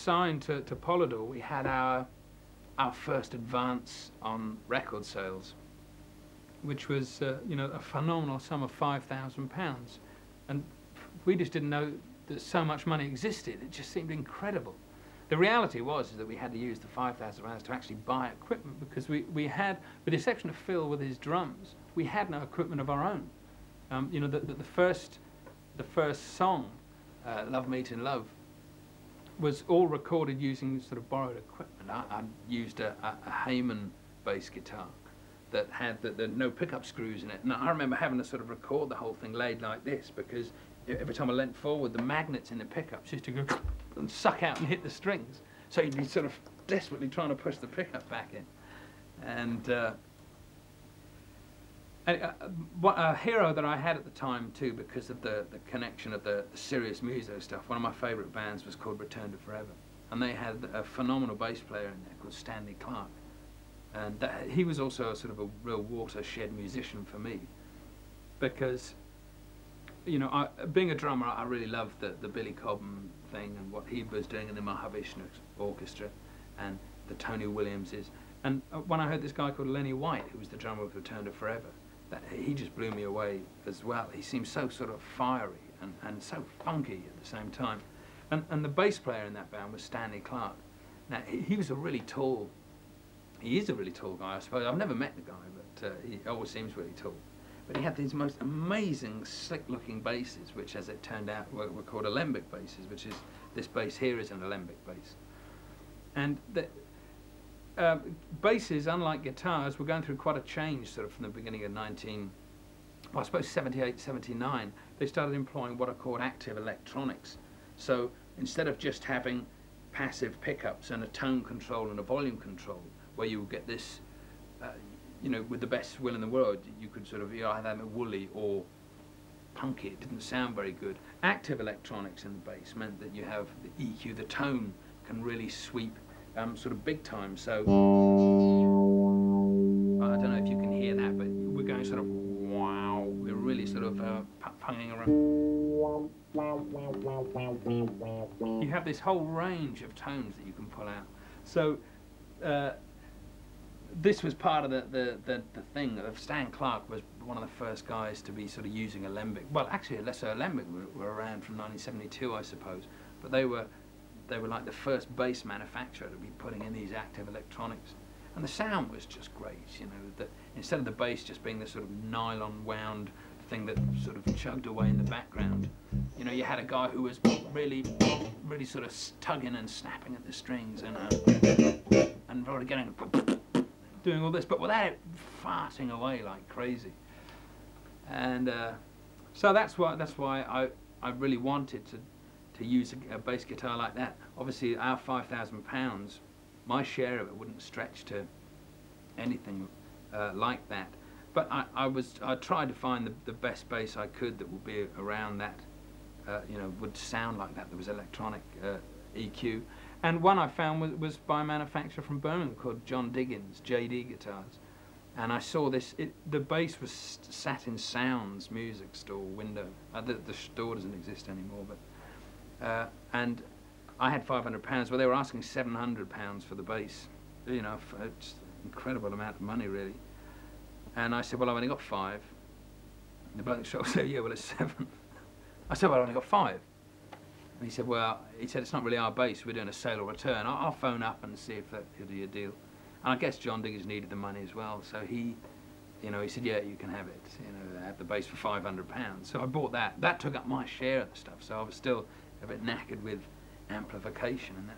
signed to Polydor, we had our first advance on record sales, which was you know, a phenomenal sum of £5,000, and we just didn't know that so much money existed. It just seemed incredible. The reality was is that we had to use the £5,000 to actually buy equipment, because we had, with the exception of Phil with his drums, we had no equipment of our own. You know, the first song, Love Meeting Love, was all recorded using sort of borrowed equipment. I used a Heyman bass guitar that had no pickup screws in it, and I remember having to sort of record the whole thing laid like this, because every time I leant forward, the magnets in the pickups used to go and suck out and hit the strings, so you'd be sort of desperately trying to push the pickup back in. And what a hero that I had at the time too, because of the connection of the serious muso stuff. One of my favourite bands was called Return to Forever, and they had a phenomenal bass player in there called Stanley Clarke, and he was also a sort of a real watershed musician for me, because, you know, being a drummer, I really loved the Billy Cobham thing and what he was doing in the Mahavishnu Orchestra and the Tony Williamses. And when I heard this guy called Lenny White, who was the drummer of Return to Forever, he just blew me away as well. He seemed so sort of fiery and so funky at the same time. And the bass player in that band was Stanley Clarke. Now, he was a really tall, he is a really tall guy, I suppose. I've never met the guy, but he always seems really tall. But he had these most amazing, slick-looking basses, which, as it turned out, were called alembic basses, which is, this bass here is an alembic bass. And basses, unlike guitars, were going through quite a change sort of from the beginning of I suppose 78, 79. They started employing what are called active electronics. So instead of just having passive pickups and a tone control and a volume control, where you would get this, you know, with the best will in the world, you could sort of, you know, either have it woolly or punky. It didn't sound very good. Active electronics in the bass meant that you have the EQ, the tone can really sweep sort of big time. So I don't know if you can hear that, but we're going sort of wow. We're really sort of punging around. You have this whole range of tones that you can pull out. So this was part of the thing. Stan Clarke was one of the first guys to be sort of using alembic. Well, actually, Lesser Alembic were around from 1972, I suppose, but they were like the first bass manufacturer to be putting in these active electronics, and the sound was just great. You know, that instead of the bass just being this sort of nylon wound thing that sort of chugged away in the background, you know, you had a guy who was really sort of tugging and snapping at the strings and really getting doing all this, but without it farting away like crazy. And so that's why I really wanted to use a bass guitar like that. Obviously, our £5,000, my share of it wouldn't stretch to anything like that. But I tried to find the best bass I could that would be around that, you know, would sound like that. There was electronic EQ, and one I found was by a manufacturer from Birmingham called John Diggins, JD Guitars. And I saw this. The bass was sat in Sounds music store window. The store doesn't exist anymore, but. And I had £500, but they were asking £700 for the bass. You know, it's an incredible amount of money, really. And I said, well, I've only got 5. And the bloke in the shop said, yeah, well, it's 7. I said, well, I've only got 5. And he said, well, it's not really our bass. We're doing a sale or return. I'll phone up and see if he'll do a deal. And I guess John Diggins needed the money as well, so he, you know, he said, yeah, you can have it. You know, have the bass for £500. So I bought that. That took up my share of the stuff. So I was still a bit knackered with amplification and that